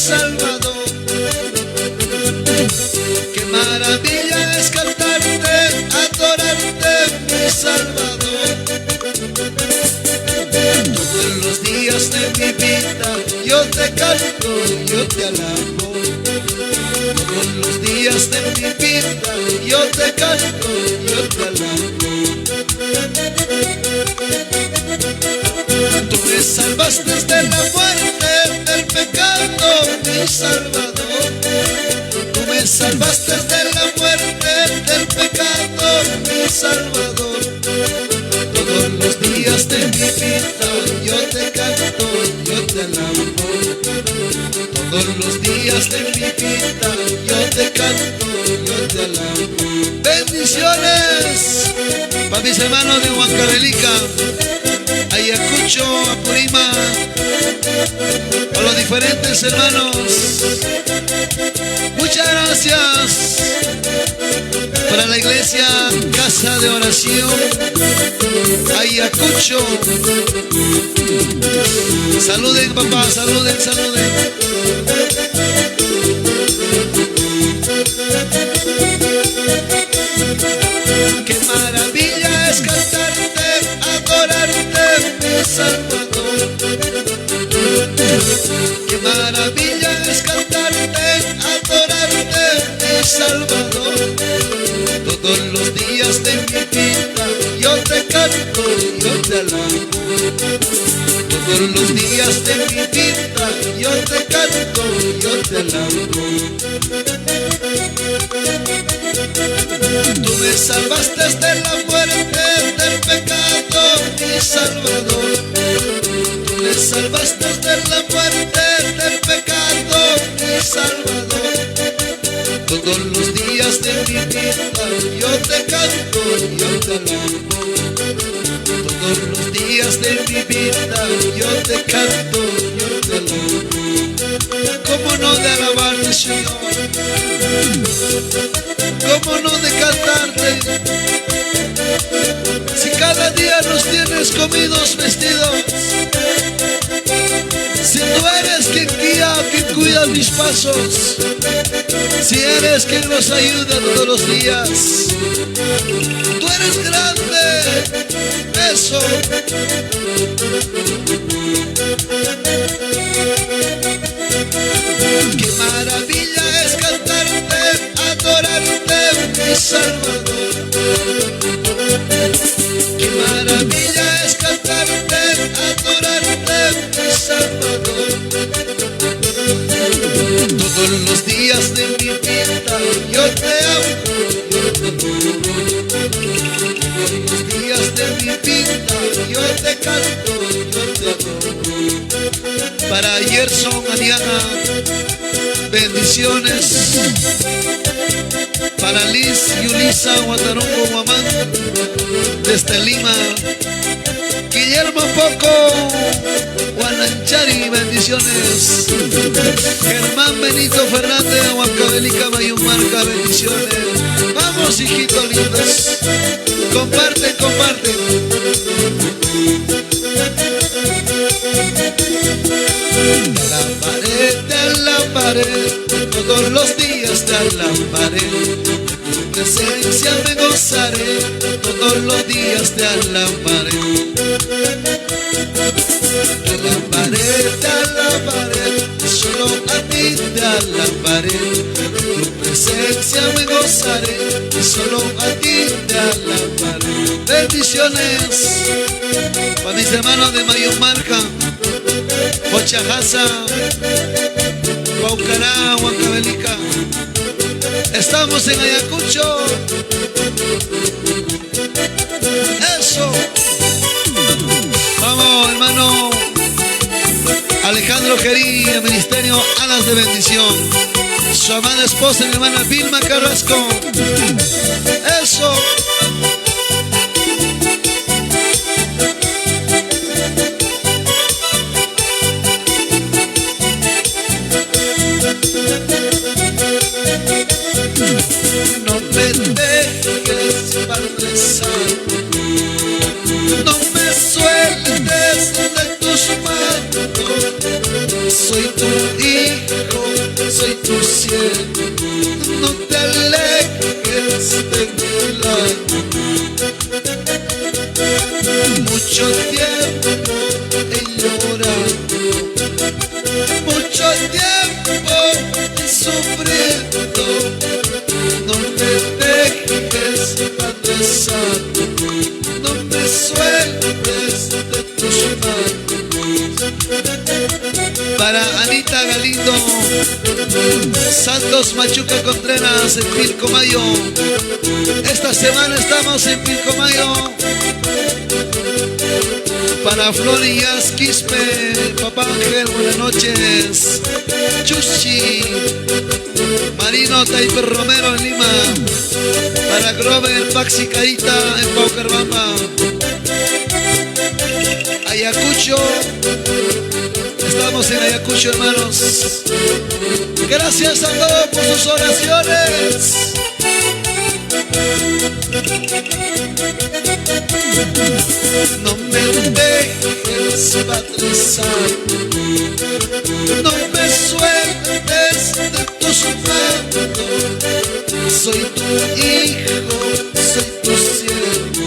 Salvador. Qué maravilla es cantarte, adorarte, mi Salvador. Todos los días de mi vida yo te canto, yo te alabo. Todos los días de mi vida yo te canto, yo te alabo. Tú me salvaste de la muerte, del pecado, mi Salvador. Tú me salvaste de la muerte, del pecado, mi Salvador. Todos los días de mi vida yo te canto, yo te alabo. Todos los días de mi vida yo te canto, yo te alabo. Bendiciones para mis hermanos de Huancavelica, Ayacucho, Apurima, a los diferentes hermanos. Muchas gracias para la iglesia Casa de Oración Ayacucho. Saluden, papá, saluden, saluden. Qué maravilla es cantarte, adorarte, mi Salvador. Qué maravilla es cantarte, adorarte, mi Salvador. Todos los días de mi vida yo te canto, yo te alabo. Todos los días de mi vida yo te canto, yo te alabo. Tú me salvaste de la muerte, del pecado, mi Salvador. Tú me salvaste de la muerte, del pecado, mi Salvador. Todos los días de mi vida yo te canto, yo te alabo. Todos los días de mi vida yo te canto, yo te alabo. ¿Cómo no de alabarte, Señor? ¿Cómo no de cantarte? Si cada día nos tienes comidos, vestidos. Si tú eres quien guía, quien cuida mis pasos. Si eres quien nos ayuda todos los días. Tú eres grande. Eso. Qué maravilla es cantarte, adorarte, mi Salvador. Qué maravilla es cantarte, adorarte, mi Salvador. Todos los días de mi vida yo te amo, yo te adoro. Todos los días de mi vida yo te canto, yo te adoro. Para Gerson, Ariana, bendiciones. Para Liz y Ulisa, Guatarongo, Guamán, desde Lima. Guillermo Poco, Guananchari, bendiciones. Germán Benito Fernández, Huancavelica, Mayumarca, bendiciones. Vamos, hijitos lindos. Comparte, comparte. Te alabaré, todos los días te alabaré. Tu presencia me gozaré, todos los días te alabaré. Te alabaré, solo a ti te alabaré. Tu presencia me gozaré, solo a ti te alabaré. Bendiciones para mis hermanos de Mayumarca, Ochajasa, Paucará, Huancavelica. Estamos en Ayacucho. Eso. Vamos, hermano Alejandro Gerí, el ministerio Alas de Bendición. Su amada esposa, mi hermana Vilma Carrasco. Eso. No me dejes, Padre Santo, no me sueltes de tus manos. Soy tu hijo, soy tu siervo, no te alejes de mi lado. Mucho tiempo he llorado, mucho tiempo he sufrido. No me dejes, Padre Santo, no me sueltes de tus manos. Para Anita Galindo, Santos Machuca Contreras en Pilcomayo. Esta semana estamos en Pilcomayo. Para Flor y Jazz Quispe, Papá Ángel, buenas noches. Chuchi, Marino Taiper Romero en Lima. Para Grover, Paxi Carita en Paucarbamba. Ayacucho, estamos en Ayacucho, hermanos. Gracias a todos por sus oraciones. No me dejes, Padre Santo, no me sueltes de tus manos. Soy tu hijo, soy tu siervo,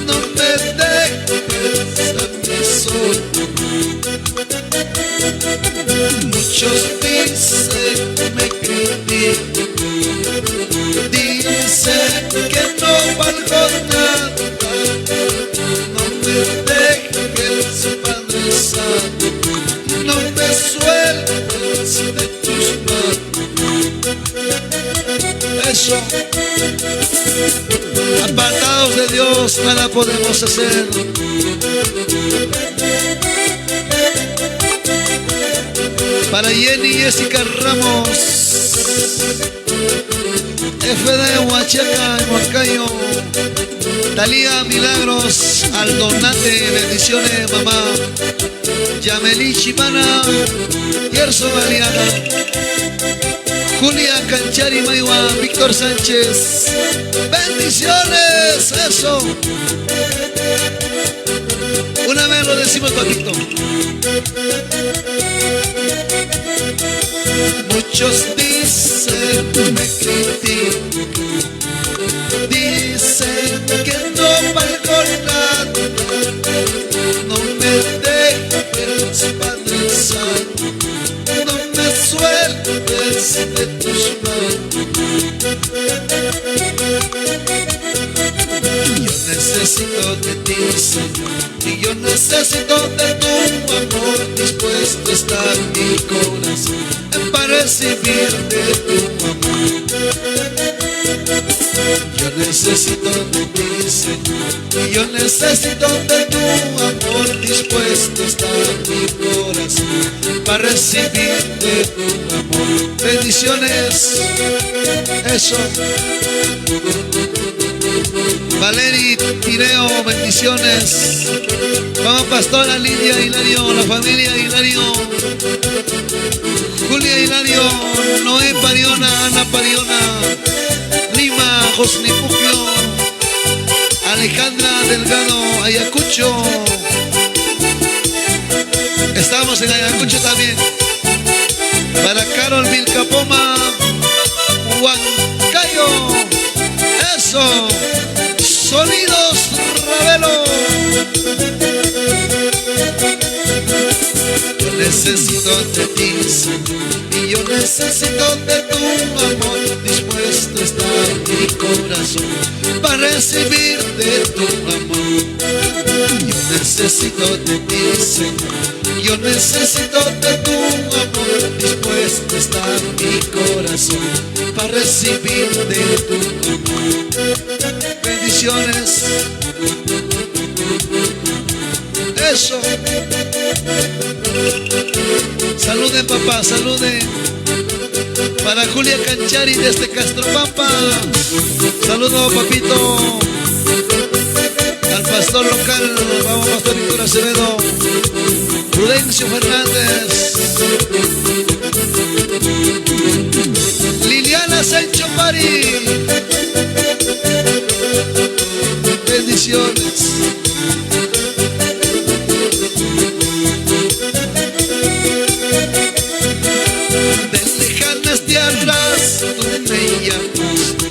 no me dejes a mí solo. Muchos dicen, me critican, dicen que no valgo nada. No me dejes, Padre Santo, no me sueltes de tus manos. Eso, apartados de Dios, nada podemos hacer. Para Jenny Jessica Ramos, FD Huachaca en Huancayo. Talía Milagros, Aldonate, bendiciones mamá. Yameli Chimana, Yerso Galeana, Julia Canchari Mayua, Víctor Sánchez, bendiciones, eso. Una vez lo decimos, papito. Muchos dicen, me critican, dicen que no valgo nada. No me dejes, Padre Santo, no me sueltes de tus manos. Yo necesito de ti, Señor, y yo necesito de tu amor. Dispuesto está mi corazón para recibir de tu amor. Yo necesito de ti, Señor, y yo necesito de tu amor. Dispuesto está mi corazón para recibir de tu amor. Bendiciones, eso. Valeri Tireo, bendiciones. Vamos, Pastora Lidia Hilario, la familia Hilario, Julia Hilario, Noé Pariona, Ana Pariona, Lima, Josni Puquio, Alejandra Delgado, Ayacucho. Estamos en Ayacucho también. Para Carol Vilcapoma, Huancayo. Eso. Sonidos Ravelo. Yo necesito de ti, Señor, y yo necesito de tu amor. Dispuesto está mi corazón para recibir de tu amor. Yo necesito de ti, Señor, yo necesito de tu amor. Dispuesto está mi corazón para recibir de tu amor. Bendiciones. Eso. Saluden, papá, saluden. Para Julia Canchari desde Castropampa. Saludos, papito. Al pastor local, vamos, Pastor Víctor Acevedo. Prudencio Fernández. Liliana Sancho Pari. Bendiciones. De lejana lejanas tierras tú me llamaste.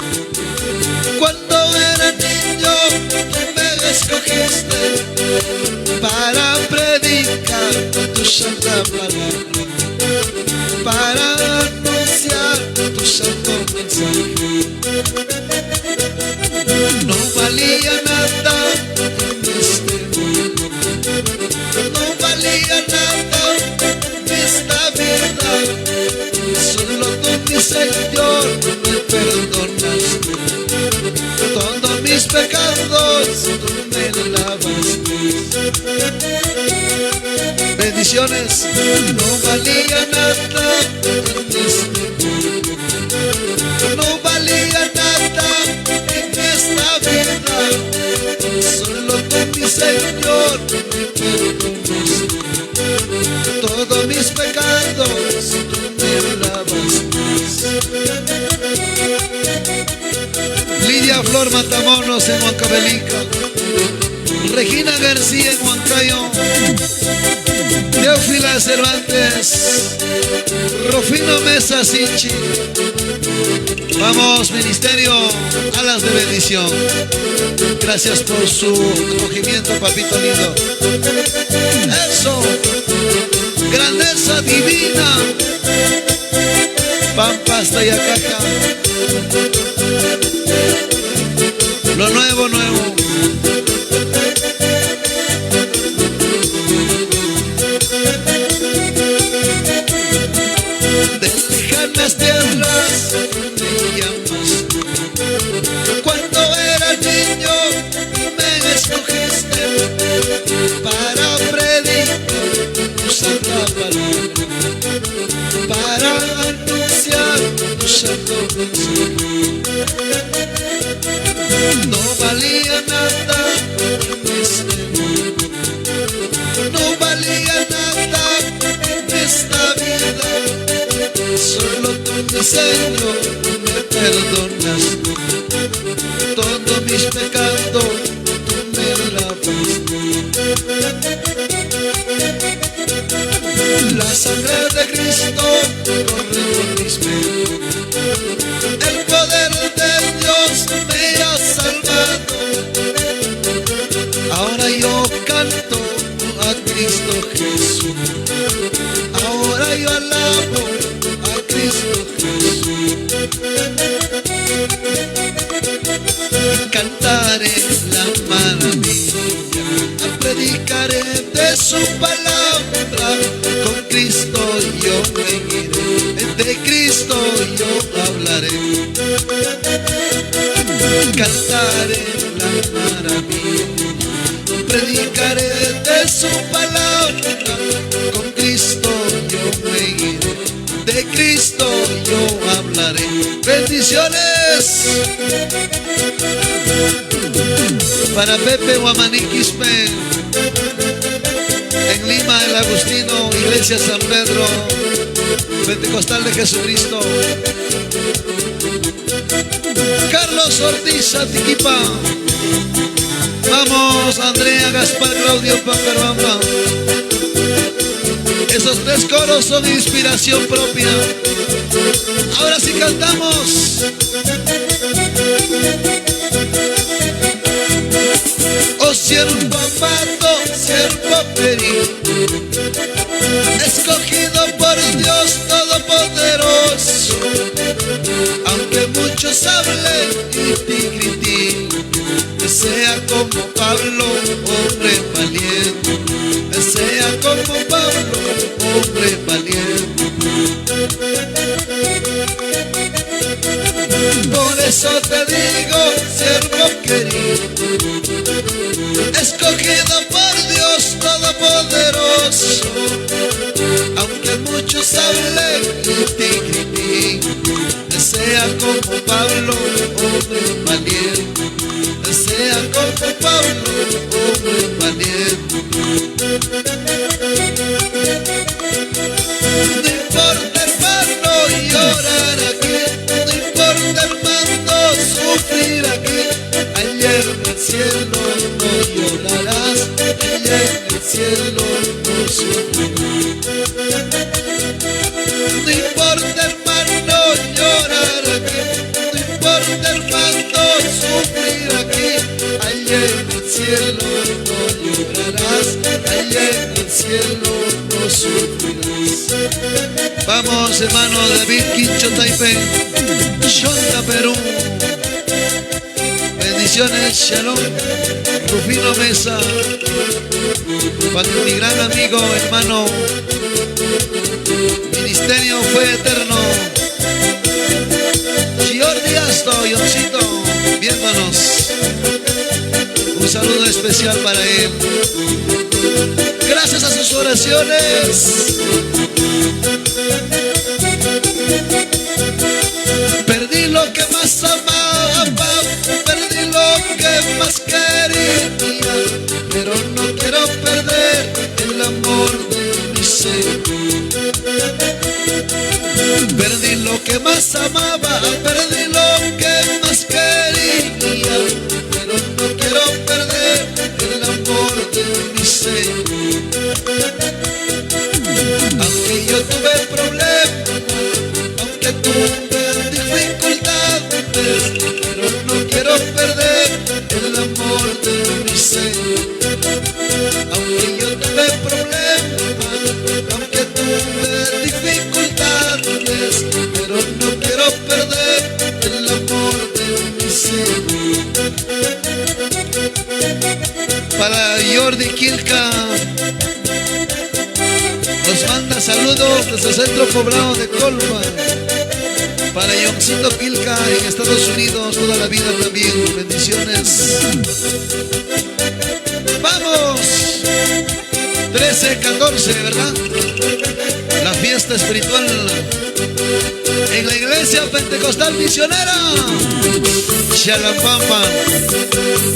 Cuando era niño tú me escogiste para predicar tu santa palabra, para anunciar tu santo mensaje. No valía nada en este mundo, no valía nada en esta vida. Solo tú, mi Señor, me perdonaste. Todos mis pecados tú me lavaste. Bendiciones. No valía nada en este mundo, no valía nada en esta vida. Solo tú, mi Señor, me perdonaste. Todos mis pecados tú me lavaste. Lidia Flor Matamoros en Huancavelica, Regina García en Huancayo, Teófila Cervantes, Rufino Mesa Sinchi. Vamos, ministerio, alas de bendición. Gracias por su acogimiento, papito lindo. Eso, grandeza divina. Pampas Tayacaja. Lo nuevo, nuevo. De lejanas tierras me llamaste. Cuando era niño me escogiste para predicar tu santa palabra, para anunciar tu santo mensaje. No valía nada en este mundo, no valía nada en esta vida. Solo tú, mi Señor, me perdonaste. Todos mis pecados tú me lavaste. La sangre de Cristo corre por mis venas. El poder de Dios me ha salvado. Ahora yo canto a Cristo Jesús. Ahora yo alabo a Cristo Jesús. Cantaré la maravilla, predicaré de su palabra. Con Cristo yo me iré, de Cristo yo hablaré. Cantaré la maravilla, predicaré de su palabra. Con Cristo yo me iré, de Cristo yo hablaré. Bendiciones para Pepe Guamaniquispe, en Lima, el Agustino, Iglesia San Pedro, Pentecostal de Jesucristo. Carlos Ortiz, Atiquipa. Vamos, Andrea, Gaspar, Claudio, Pamparbamba. Esos tres coros son inspiración propia. Ahora sí cantamos. Oh siervo amado, siervo querido, escogido por Dios Todopoderoso. Aunque muchos hablen y te critiquen, sea como Pablo, hombre valiente. Sea como Pablo, hombre valiente. Por eso te digo, siervo querido, escogido por Dios Todopoderoso. Aunque muchos hablen y te critiquen, sea como Pablo, hombre valiente. Sea como Pablo, hombre valiente. No importa, hermano, llorar aquí. No importa, hermano, sufrir aquí. Allá en el cielo no llorarás. Allá en el cielo no sufrirás. No importa, hermano, cielo no sufrirás. Vamos, hermano David Quincho Taipei, Shonda, Perú. Bendiciones, Shalom. Rufino Mesa, para mi gran amigo, hermano. Ministerio fue eterno. Jordi Asto, Yoncito, viéndonos. Un saludo especial para él. Gracias a sus oraciones. Perdí lo que más amaba, perdí lo que más quería, pero no quiero perder el amor de mi ser. Perdí lo que más amaba, perdí lo que más quería, pero no quiero perder el amor de mi ser. Aunque yo tuve problemas, aunque tuve dificultades, pero no quiero perder el amor de mi ser. Aunque yo tuve problemas, aunque tuve dificultades, pero no quiero perder el amor de mi ser. Para Jordi Quilca, nos manda saludos desde el Centro Poblado de Colma. Para Yoncito Quilca en Estados Unidos, toda la vida también. Bendiciones. ¡Vamos! 13, 14, ¿verdad? La fiesta espiritual en la Iglesia Pentecostal Misionera Xalapampa.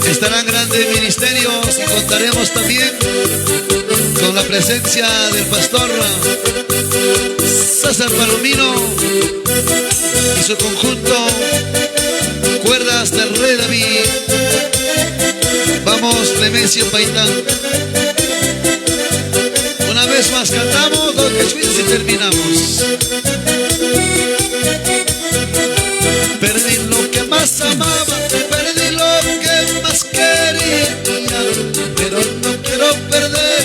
Estarán grandes ministerios y contaremos también con la presencia del pastor César Palomino y su conjunto Cuerdas del Rey David. Vamos, Clemencio Paitán. Una vez más cantamos dos quechuitas y terminamos. Perdí lo que más amaba, perdí lo que más quería, pero no quiero perder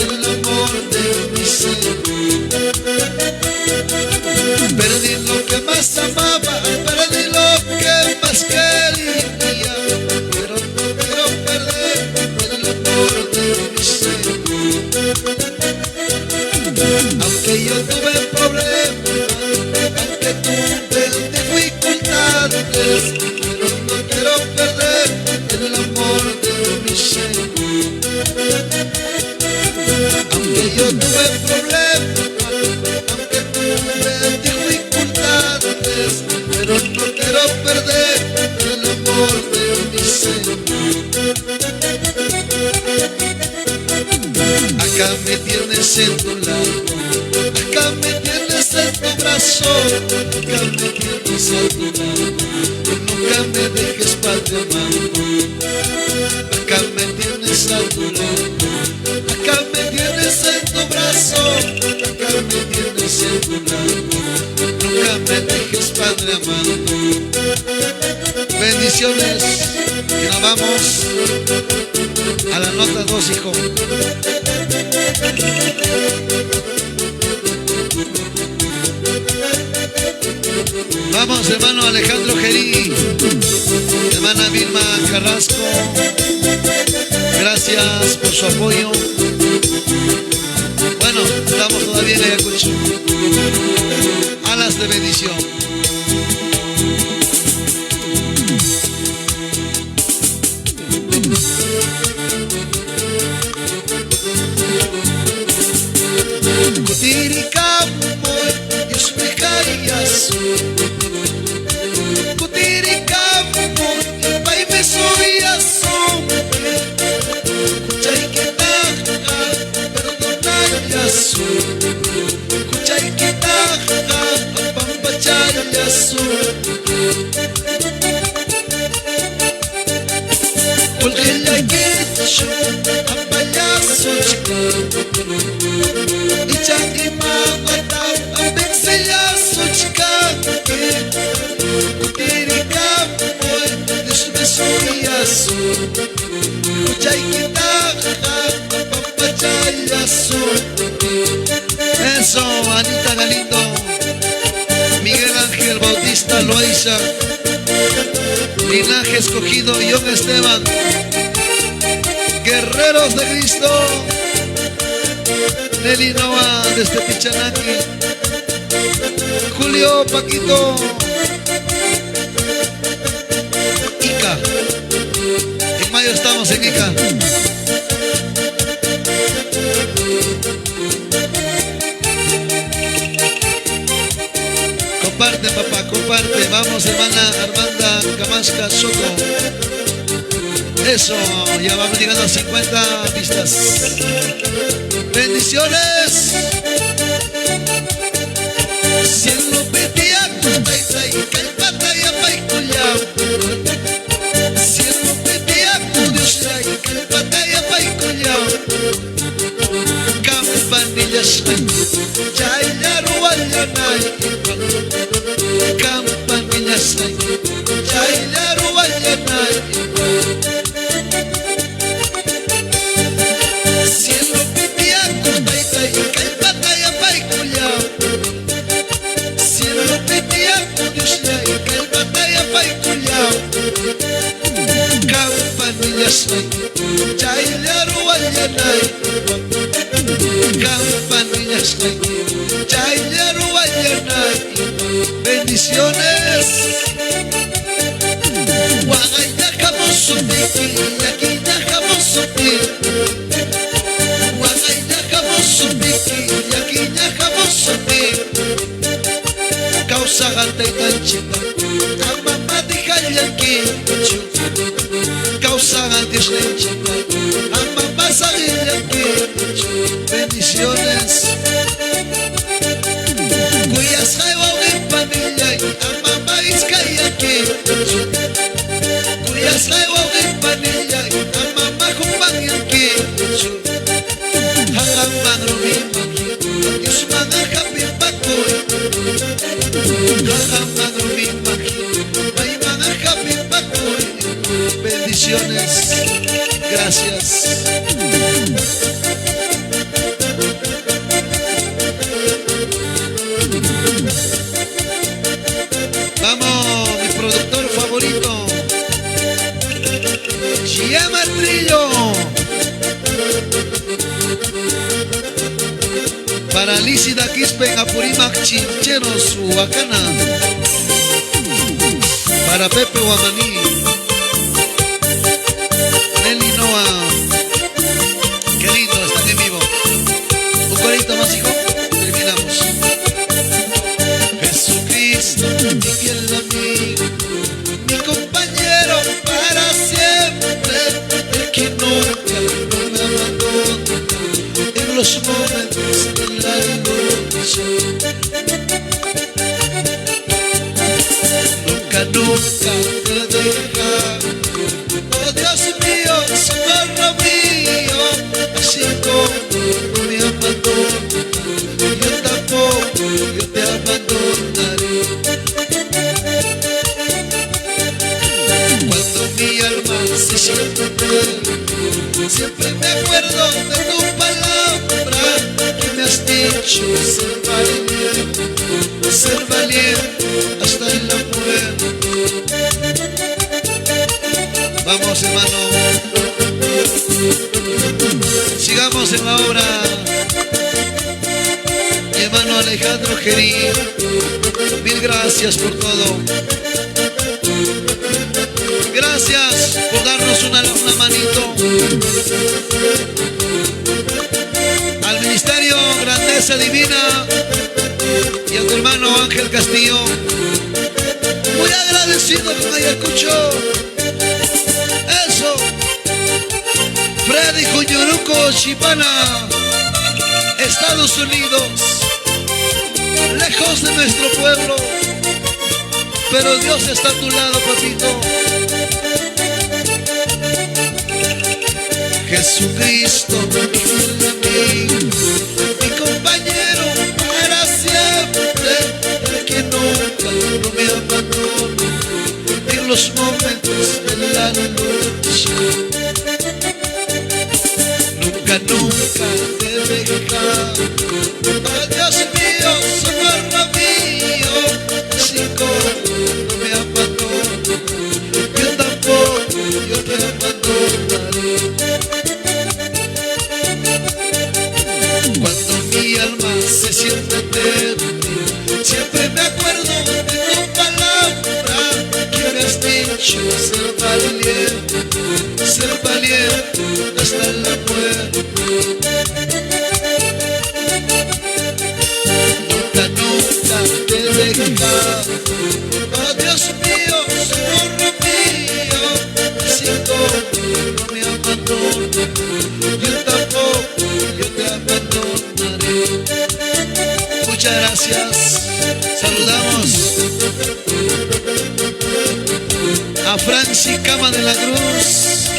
el amor de mi ser. Perdí lo que más amaba, perdí lo que más quería, pero no quiero perder el amor de mi ser. Aunque yo tuve problemas, aunque tuve dificultades, pero no quiero perder el amor de mi ser. Aunque yo tuve problemas, aunque tuve dificultades, pero no quiero perder el amor de mi ser. Acá me tienes en tu lado, acá me tienes en tu brazo, acá me tienes a tu lado, nunca me dejes, Padre amado. Acá me tienes a tu lado, acá me tienes en tu brazo, acá me tienes en tu lado, nunca me dejes, Padre amado. Bendiciones, y nos vamos a la nota 2, hijo. Vamos, hermano Alejandro Gerí, hermana Vilma Carrasco, gracias por su apoyo. Bueno, estamos todavía en Ayacucho. Alas de bendición. Kutirikamoy, Dios me callas. Kutirikamoy, Pai me soy asombre. Kuchay que taja, perdonayas. Kuchay que taja, pampachayas. Kulhela getcho, apayaso chica. Ichaki mawata, ambexeyaso chica. Kutirikamoy, Dios me soy asombre. Kuchay que taja, pampachayas. Marta Loaiza, Linaje Escogido, John Esteban, Guerreros de Cristo, Nelly Noa desde Pichanaki, Julio Paquito, Ica. En mayo estamos en Ica. Comparte, papá, comparte. Vamos, hermana Armanda Camasca Soto. Eso, ya vamos llegando a 50 vistas. Bendiciones. Cielo pedía cuesta y calpata y apaicuyao. Cielo pedía Dios y calpata y apaicuyao. Campanillas chaya ruayanay. Campanillas chaya ruayanay. Cielo pedía cuesta y calpata y apaicuyao. Cielo pedía Dios y calpata y apaicuyao. Campanillas chaya ruayanay. Campanillas chaya ruayanay. Bendiciones. Guagaya jamosopiki, yaquina jamosopiki. Guagaya jamosopiki, yaquina jamosopiki. Causa gata y tanchita, amamá dija yanquicho. Causa gata y tanchita, amamá sale yanquicho. Bendiciones. Cuyas jaiba en familia y amamá izcayaquicho. Cuyas jaiba en familia y amamá jupan yanquicho. Hagan rumimaki, Dios manaja pimpacoy. Hagan rumimaki, ay manaja pimpacoy. Bendiciones. Gracias. Vamos, mi productor favorito, Chiema Trillo. Para Lícida Quispen, Apurímac, Chincheros, Huacana. Para Pepe Guamaní, Nelly Noa. Qué lindo, están en vivo. Un corito más, hijo. Terminamos. Jesucristo, mi fiel amigo, mi compañero para siempre, el que nunca me abandona en los momentos de la noche. Nunca, nunca me deja. Oh Dios mío, socorro mío, así como me abandona, yo tampoco, yo te abandonaré. Cuando mi alma se siente débil, siempre me acuerdo de tu palabra que me has dicho ser valiente hasta en la muerte. Vamos, hermano, sigamos en la obra. Mi hermano Alejandro Gerí, mil gracias por todo. Gracias por darnos una manito. Al Ministerio Grandeza Divina y a tu hermano Ángel Castillo, muy agradecido con Ayacucho. Eso. Freddy Juñuruco, Chipana, Estados Unidos, lejos de nuestro pueblo, pero Dios está a tu lado, papito. Jesucristo, mi fiel amigo, mi compañero para siempre, el que nunca no me abandona en los momentos de la noche. Nunca, nunca te deja. Oh Dios mío, socorro mío, así como Franci Cama de la Cruz,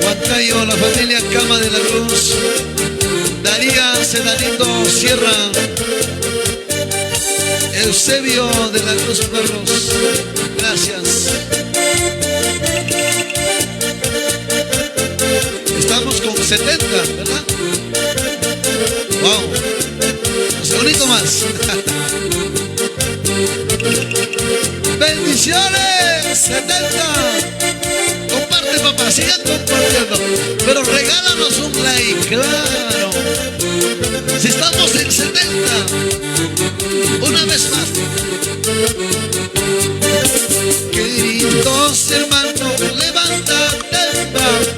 Huancayo, la familia Cama de la Cruz, Daría Sedanito Sierra, Eusebio de la Cruz Perros, gracias. Estamos con 70, ¿verdad? Wow, un segundito más. Bendiciones, 70. Comparte, papá, sigan compartiendo, pero regálanos un like, claro. Si estamos en 70, una vez más. Queridos hermanos, levántate, vamos.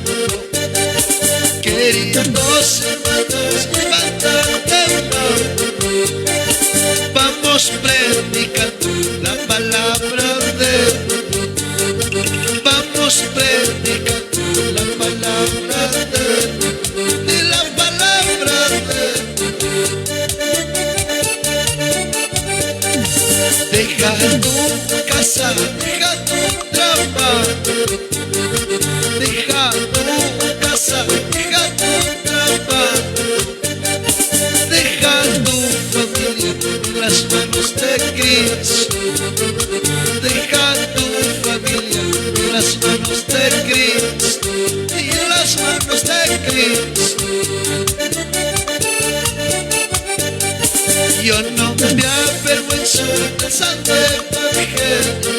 Queridos hermanos, levántate, vamos. Vamos predicando la palabra de Dios. Vamos predicando la palabra de Dios. La palabra de Dios. Deja tu casa, deja tu trabajo. Deja tu casa, deja tu trabajo. Deja tu familia en las manos de Cristo. Deja tu familia en las manos de Cristo. Y en las manos de Cristo. Yo no me avergüenzo del santo evangelio.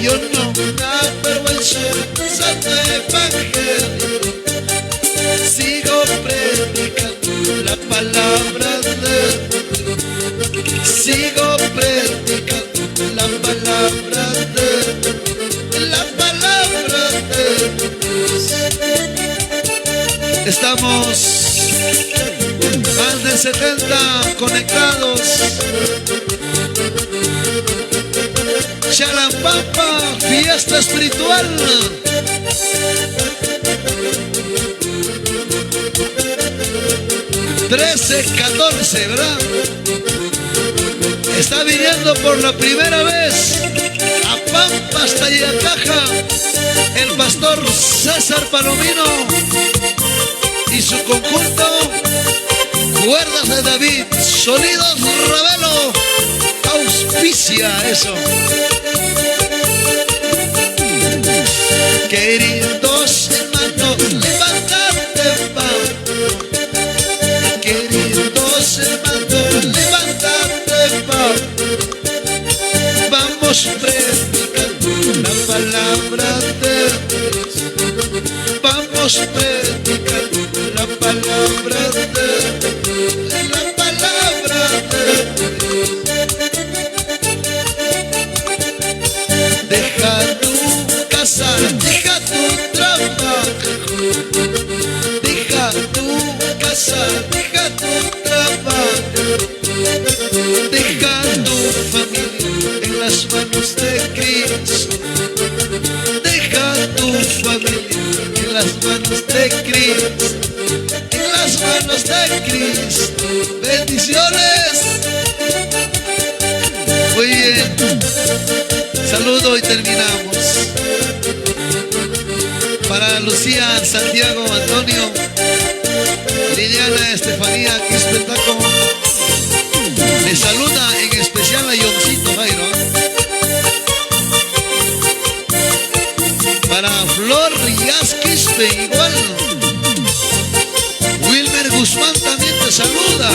Yo no me avergüenzo del santo evangelio. Sigo predicando la palabra de Dios. Sigo predicando la palabra de Dios. La palabra de Dios. Estamos más de 70 conectados. Chalampapa, fiesta espiritual. Trece, 14, ¿verdad? Está viniendo por la primera vez a Pampas, Tallacaja, el pastor César Palomino y su conjunto Cuerdas de David, Sonidos Ravelo, auspicia eso. Queridos hermanos, levántate, vamos. Queridos hermanos, levántate, vamos. Vamos predicando la palabra de Dios. Vamos predicando la palabra de Dios. La palabra de Dios. Deja tu casa, deja tu trabajo. Deja tu casa, deja tu trabajo. Deja tu familia en las manos de Cristo. Deja tu familia en las manos de Cristo. En las manos de Cristo. Bendiciones. Muy bien. Saludo y terminamos. Para Lucía, Santiago, Antonio, Liliana, Estefanía, Quispetaco. Le saluda en especial a Yoncito Jairo. Para Flor Quispe, igual. Wilmer Guzmán también te saluda.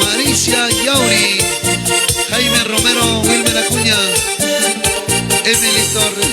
Maricia Yauri, Jaime Romero, Wilmer Acuña, Emily Torres.